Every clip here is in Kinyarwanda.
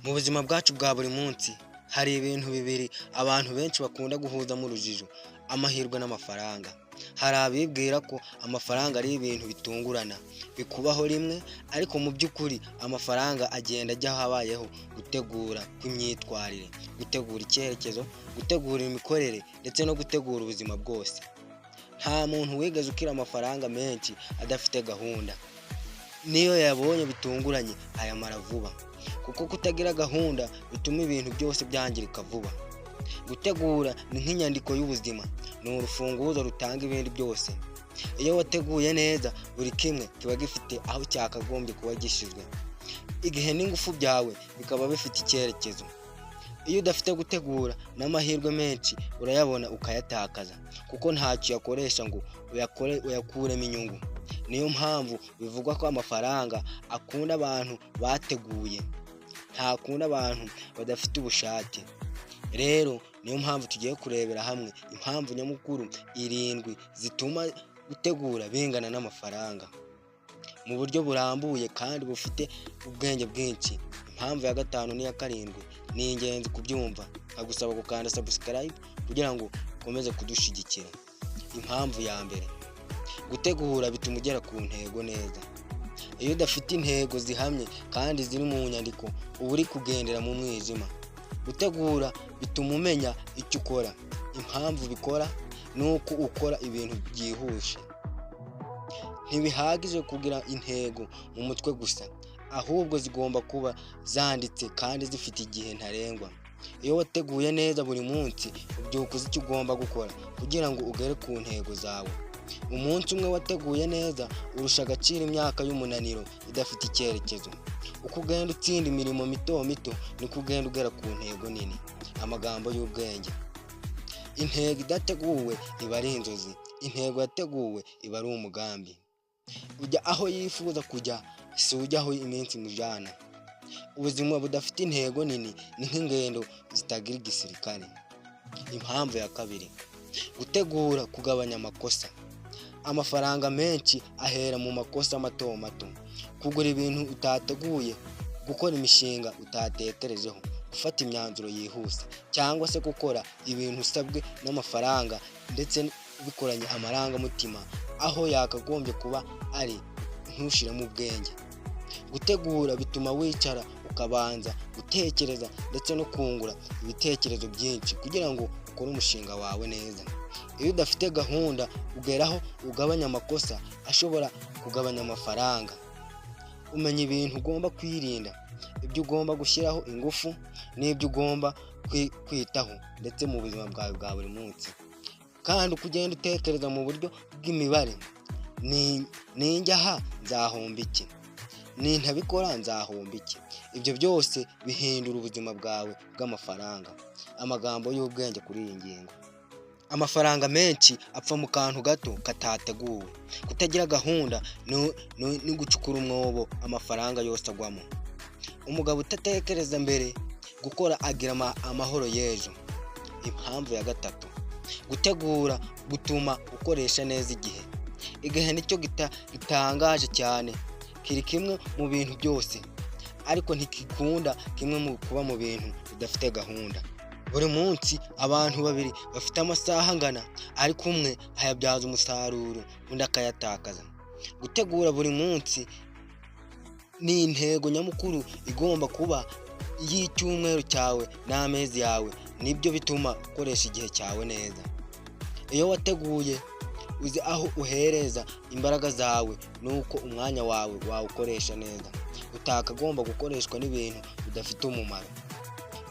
Mu buzima bwacu bwa buri munsi hari ibintu bibiri abantu benshi bakunda guhuza mu rujijo: amahirwe n'amafaranga. Hari abibwira ko amafaranga ari ibintu bitungurana bikubaho rimwe, ariko mu by'ukuri amafaranga agenda ajya habayeho gutegura kw'imyitwarire, gutegura icyerekezo, gutegura imikorere ndetse no gutegura ubuzima bwose. Nta muntu wigeze ukira amafaranga menshi adafite gahunda. Niyo yabonye bitunguranye ayamara vuba, kuko kutagira gahunda bituma ibintu byose byangirika vuba. Gutegura ni nk'inyandiko y'ubuzima, ni urufunguzo rutanga ibindi byose. Iyo wateguye neza, buri kimwe kiba gifite aho cyakagombye kuba gishyizwe, igihe n'ingufu byawe bikaba bifite icyerekezo. Iyo udafite gutegura, n'amahirwe menshi urayabona ukayatakaza, kuko ntacyo yakoresha ngo uyakuremo inyungu. Niyo mpamvu bivugwa ko amafaranga akunda abantu bateguye, ntakunda abantu badafite ubushake. Rero niyo mpamvu tugiye kurebera hamwe impamvu nyamukuru 7 zituma gutegura bingana n'amafaranga mu buryo burambuye kandi bufite ubwenge bwinshi. Impamvu ya 5 n'iya 7 ni ingenzi kubyumva, nkagusaba gukanda subscribe kugira ngo ukomeze kudushyigikira. Impamvu ya mbere: gutegura bituma ugera ku ntego neza. Iyo udafite intego zihamye kandi ziri mu nyandiko, uba uri kugendera mu mwijima. Gutegura bituma umenya icyo ukora, impamvu bikora, nuko ukora ibintu byihuse. Ntibihagije kugira intego mu mutwe gusa, ahubwo zigomba kuba zanditse kandi zifite igihe ntarengwa. Iyo wateguye neza buri munsi, ubyuka uzi icyo ugomba gukora kugira ngo ugere ku ntego zawe. Umunsi umwe wateguye neza urusha agaciro imyaka y'umunaniro idafite icyerekezo. Uko ugenda utsinda imirimo mito mito, niko ugenda ugera ku ntego nini. Amagambo y'ubwenge: intego idateguwe iba ari inzozi, intego yateguwe iba ari umugambi. Ujya aho yifuza kujya, si ujya aho iminsi imujyana. Ubuzima budafite intego nini ni nk'ingendo zitagira igisirikare. Impamvu ya 2: gutegura kugabanya amakosa. Amafaranga menshi ahera mu makosa mato mato. Kugura ibintu utateguye, gukora imishinga utatekerejeho, gufata imyanzuro yihuse, cyangwa se gukora ibintu usabwe n'amafaranga ndetse bikoranye amarangamutima aho yakagombye kuba ari ntushiramo ubwenge. Gutegura bituma wicara ukabanza gutekereza ndetse no kungura ibitekerezo byinshi kugira ngo ukore umushinga wawe neza. Iyo udafite gahunda, ugeraho ugabanya amakosa ashobora kugabanya amafaranga. Umenya ibintu ugomba kwirinda, ibyo ugomba gushyiraho ingufu n'ibyo ugomba kwitaho ndetse mu buzima bwawe bwa buri munsi. Kandi uko ugenda utekereza mu buryo bw'imibare: ninjya aha nzahomba iki, nintabikora nzahomba iki. Ibyo byose bihindura ubuzima bwawe bw'amafaranga. Amagambo y'ubwenge kuri iyi ngingo: amafaranga menshi apfa mu kantu gato katateguwe. Kutagira gahunda ni gucukura umwobo amafaranga yose agwamo. Umugabo utatekereza mbere gukora agira amahoro y'ejo. Impamvu ya 3: gutegura gutuma ukoresha neza igihe. Igihe nicyo gitangaje cyane, kiri kimwe mu bintu byose, ariko ntikikunda kimwe mu kuba mu bintu bidafite gahunda. Buri munsi abantu 2 bafite amasaha angana, ariko umwe ayabyaza umusaruro undi akayatakaza. Gutegura buri munsi ni intego nyamukuru igomba kuba y'icyumweru cyawe n'amezi yawe. Nibyo bituma ukoresha igihe cyawe neza. Iyo wateguye, uzi aho uhereza imbaraga zawe, nuko umwanya wawe wawukoresha neza. Utakagomba gukoreshwa n'ibintu bidafite umumaro.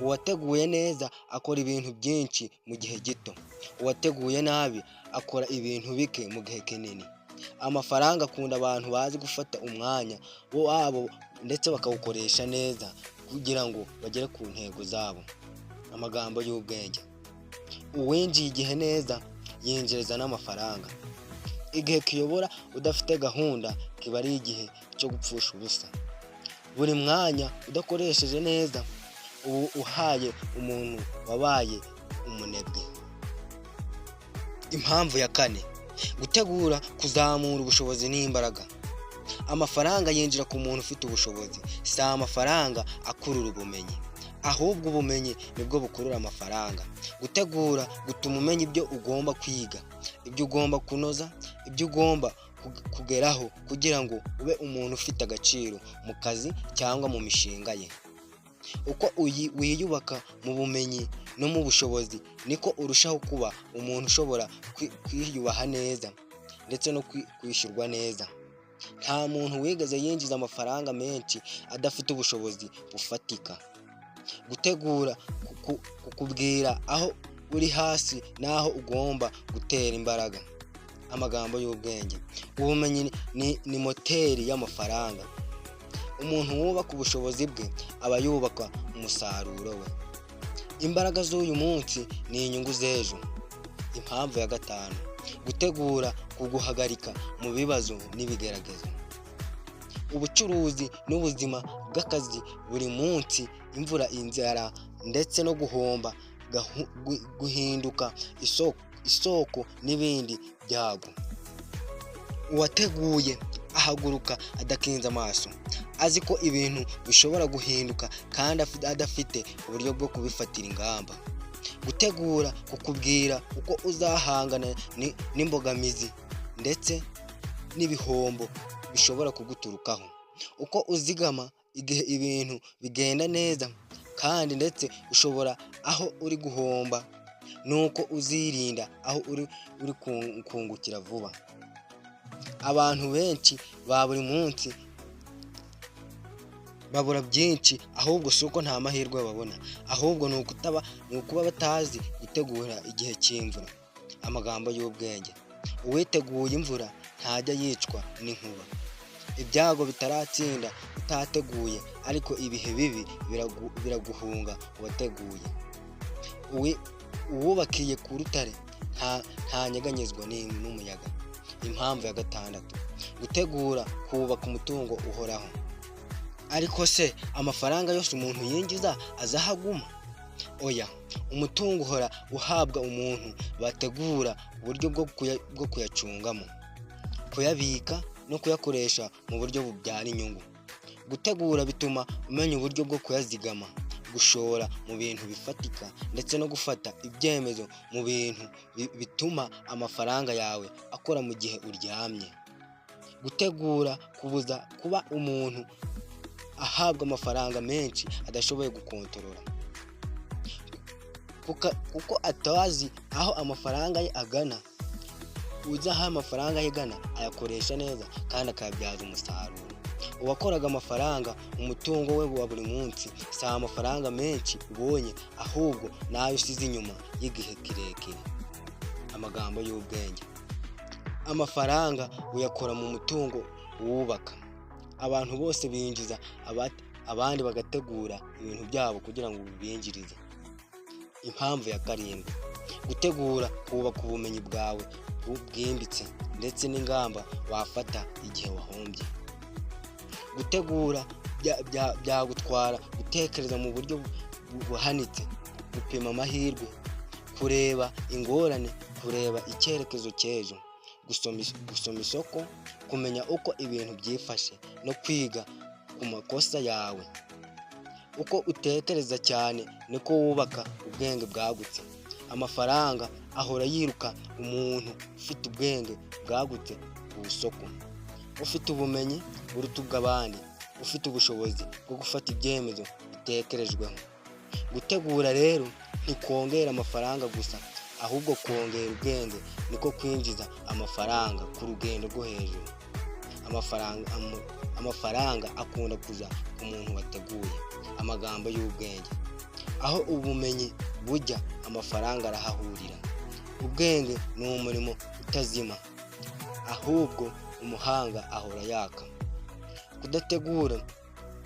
Uwateguye neza akora ibintu byinshi mu gihe gito. Uwateguye nabi akora ibintu bike mu gihe kinini. Amafaranga akunda abantu bazi gufata umwanya wabo ndetse bakawukoresha neza kugira ngo bagere ku ntego zabo. Amagambo y'ubwenge: uwinjiye igihe neza yinjiriza n'amafaranga. Igihe kiyobora udafite gahunda kiba ari igihe cyo gupfusha ubusa. Buri mwanya udakoresheje neza, ubu uhaye umuntu wabaye umunebwe. Impamvu ya 4: gutegura kuzamura ubushobozi n'imbaraga. Amafaranga yinjira ku muntu ufite ubushobozi, si amafaranga akurura ubumenyi, ahubwo ubumenyi nibwo bukurura amafaranga. Gutegura gutuma umenya ibyo ugomba kwiga, ibyo ugomba kunoza, ibyo ugomba kugeraho kugira ngo ube umuntu ufite agaciro mu kazi cyangwa mu mishinga ye. Uko wiyubaka mu bumenyi no mu bushobozi, niko urushaho kuba umuntu ushobora kwiyubaha neza ndetse no kwishyurwa neza. Nta muntu wigeze yinjiza amafaranga menshi adafite ubushobozi bufatika. Gutegura kukubwira aho uri hasi n'aho ugomba gutera imbaraga. Amagambo y'ubwenge. Ubumenyi ni moteri y'amafaranga. Umuntu wubaka ubushobozi bwe aba yubaka umusaruro we. Imbaraga z'uyu munsi ni inyungu z'ejo. Impamvu ya gatanu, gutegura kuguhagarika mu bibazo n'ibigeragezo. Ubucuruzi n'ubuzima bw'akazi buri munsi, imvura, inzara ndetse no guhomba guhinduka isoko n'ibindi byago. Uwateguye ahaguruka adakinze amaso, azi ko ibintu bishobora guhinduka kandi adafite uburyo bwo kubifatira ingamba. Gutegura kukubwira uko uzahangana n'imbogamizi ndetse n'ibihombo bishobora kuguturukaho. Uko uzigama igihe ibintu bigenda neza kandi ndetse ushobora aho uri guhomba, nuko uzirinda aho uri kungukira vuba. Abantu benshi ba buri munsi babura byinshi, ahubwo si uko nta mahirwe babona, ahubwo ni ukuba batazi gutegura igihe cy'imvura. Amagambo y'ubwenge. Uwiteguye imvura ntajya yicwa n'inkuba. Ibyago bitaratsinda utateguye, ariko ibihe bibi biraguhunga uwateguye. Uwubakiye ku rutare ntanyeganyezwa n'umuyaga. Impamvu ya gatandatu, gutegura kubaka umutungo uhoraho. Ariko se amafaranga yose umuntu yinjiza azahaguma? Oya, umutungo uhora uhabwa umuntu bategura uburyo bwo kuyacungamo, kuyabika no kuyakoresha mu buryo bubyara inyungu. Gutegura bituma umenya uburyo bwo kuyazigama, gushora mu bintu bifatika ndetse no gufata ibyemezo mu bintu bituma amafaranga yawe akora mu gihe uryamye. Gutegura kubuza kuba umuntu ahabwa amafaranga menshi adashoboye gukontorora, kuko atazi aho amafaranga ye agana. Uzi aho amafaranga ye agana ayakoresha neza kandi akayabyaza umusaruro. Uwakoraga amafaranga umutungo we wa buri munsi, si amafaranga menshi ubonye, ahubwo nayo usize inyuma y'igihe kirekire. Amagambo y'ubwenge. Amafaranga uyakora mu mutungo wubaka. Abantu bose binjiza, abandi bagategura ibintu byabo kugira ngo bibinjirize. Impamvu ya karindwi, gutegura kubaka ubumenyi bwawe bwimbitse ndetse n'ingamba wafata igihe wahombye. Gutegura byagutwara gutekereza mu buryo buhanitse, gupima amahirwe, kureba ingorane, kureba icyerekezo cy'ejo, gusoma isoko, kumenya uko ibintu byifashe no kwiga ku makosa yawe. Uko utekereza cyane niko wubaka ubwenge bwagutse. Amafaranga ahora yiruka umuntu ufite ubwenge bwagutse ku isoko, ufite ubumenyi buruta ubw'abandi, ufite ubushobozi bwo gufata ibyemezo bitekerejweho. Gutegura rero ntikongera amafaranga gusa, ahubwo kongera ubwenge niko kwinjiza amafaranga ku rugendo rwo hejuru. Amafaranga akunda kuza ku muntu wateguye. Amagambo y'ubwenge. Aho ubumenyi bujya, amafaranga arahahurira. Ubwenge ni umurimo utazima, ahubwo umuhanga ahora yaka. Kudategura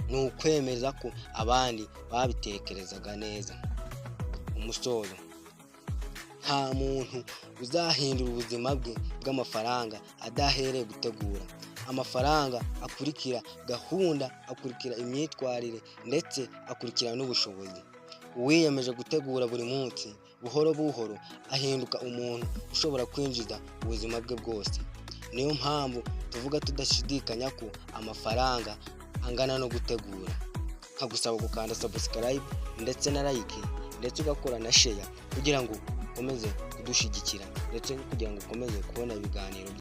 ni ukwemeza ko abandi babitekerezaga neza. Umusozo. Nta muntu uzahindura ubuzima bwe bw'amafaranga adahereye gutegura. Amafaranga akurikira gahunda, akurikira imyitwarire ndetse akurikira n'ubushobozi. Uwiyemeje gutegura buri munsi, buhoro buhoro ahinduka umuntu ushobora kwinjiza ubuzima bwe bwose. niyo mpamvu tuvuga tudashidikanya ko amafaranga angana no gutegura. Nkagusaba gukanda subscribe ndetse na like ndetse ugakora na share kugira ngo ukomeze kudushigikira ndetse kugira ngo ukomeze kubona ibiganiro